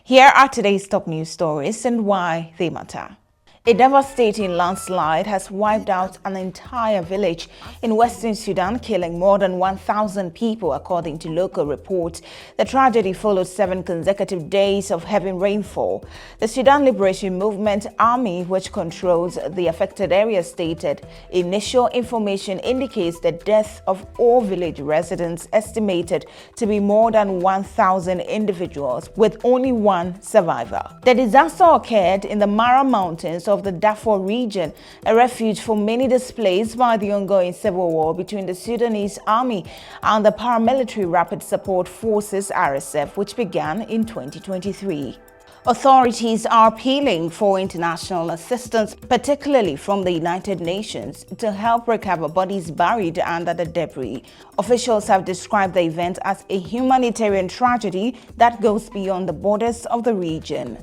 Here are today's top news stories and why they matter. A devastating landslide has wiped out an entire village in Western Sudan, killing more than 1,000 people, according to local reports. The tragedy followed 7 consecutive days of heavy rainfall. The Sudan Liberation Movement Army, which controls the affected area, stated initial information indicates the death of all village residents, estimated to be more than 1,000 individuals, with only one survivor. The disaster occurred in the Mara Mountains of the Darfur region, a refuge for many displaced by the ongoing civil war between the Sudanese army and the paramilitary Rapid Support Forces (RSF), which began in 2023. Authorities are appealing for international assistance, particularly from the United Nations, to help recover bodies buried under the debris. Officials have described the event as a humanitarian tragedy that goes beyond the borders of the region.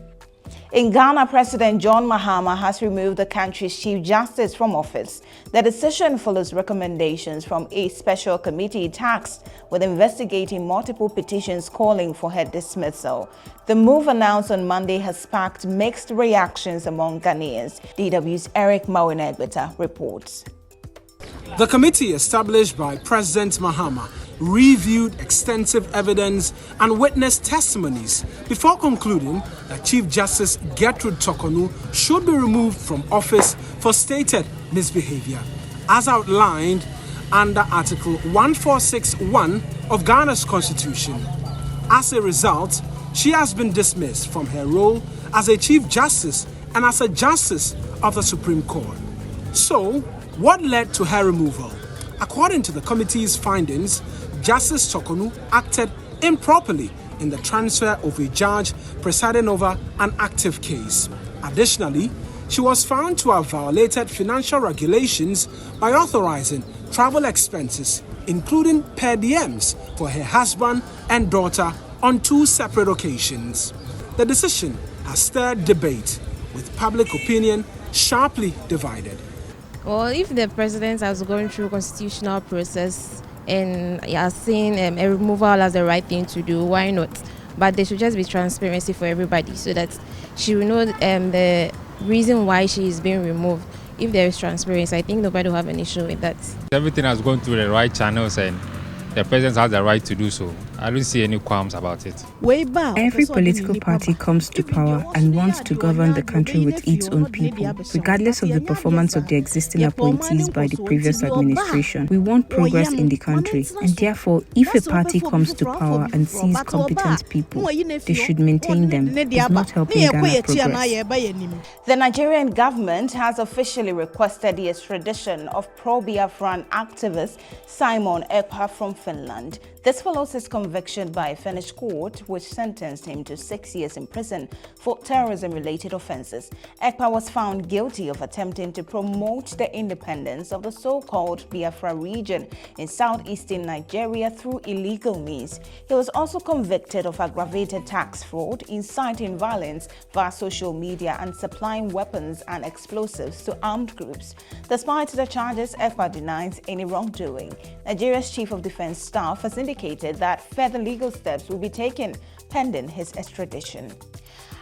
In Ghana, President John Mahama has removed the country's Chief Justice from office. The decision follows recommendations from a special committee tasked with investigating multiple petitions calling for her dismissal. The move, announced on Monday, has sparked mixed reactions among Ghanaians. DW's Simon Ekpa reports. The committee established by President Mahama reviewed extensive evidence and witness testimonies before concluding that Chief Justice Gertrude Tokonu should be removed from office for stated misbehavior, as outlined under Article 1461 of Ghana's Constitution. As a result, she has been dismissed from her role as a Chief Justice and as a Justice of the Supreme Court. So, what led to her removal? According to the committee's findings, Justice Tokonu acted improperly in the transfer of a judge presiding over an active case. Additionally, she was found to have violated financial regulations by authorizing travel expenses, including per diems, for her husband and daughter on 2 separate occasions. The decision has stirred debate, with public opinion sharply divided. Well, if the president has gone through constitutional process and has seen a removal as the right thing to do, why not? But there should just be transparency for everybody so that she will know the reason why she is being removed. If there is transparency, I think nobody will have an issue with that. Everything has gone through the right channels and the president has the right to do so. I don't see any qualms about it. Every political party comes to power and wants to govern the country with its own people, regardless of the performance of the existing appointees by the previous administration. We want progress in the country, and therefore, if a party comes to power and sees competent people, they should maintain them. It's not helping Ghana progress. The Nigerian government has officially requested the extradition of pro-Biafran activist Simon Ekpa from Finland. This follows his conviction by a Finnish court, which sentenced him to 6 years in prison for terrorism-related offences. Ekpa was found guilty of attempting to promote the independence of the so-called Biafra region in southeastern Nigeria through illegal means. He was also convicted of aggravated tax fraud, inciting violence via social media, and supplying weapons and explosives to armed groups. Despite the charges, Ekpa denies any wrongdoing. Nigeria's Chief of Defence Staff has indicated that further legal steps will be taken pending his extradition.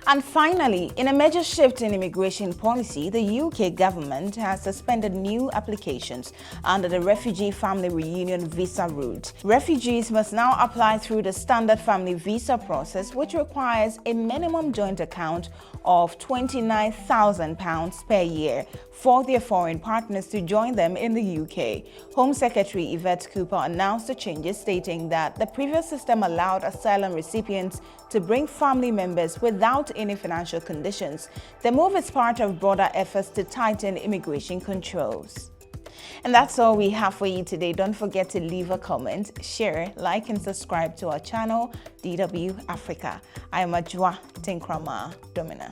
And finally, in a major shift in immigration policy, the UK government has suspended new applications under the refugee family reunion visa route. Refugees must now apply through the standard family visa process, which requires a minimum joint account of £29,000 per year for their foreign partners to join them in the UK. Home Secretary Yvette Cooper announced the changes, stating that the previous system allowed asylum recipients to bring family members without any financial conditions. The move is part of broader efforts to tighten immigration controls. And that's all we have for you today. Don't forget to leave a comment, share, like, and subscribe to our channel, DW Africa. I am Ajwa Tinkrama Domina.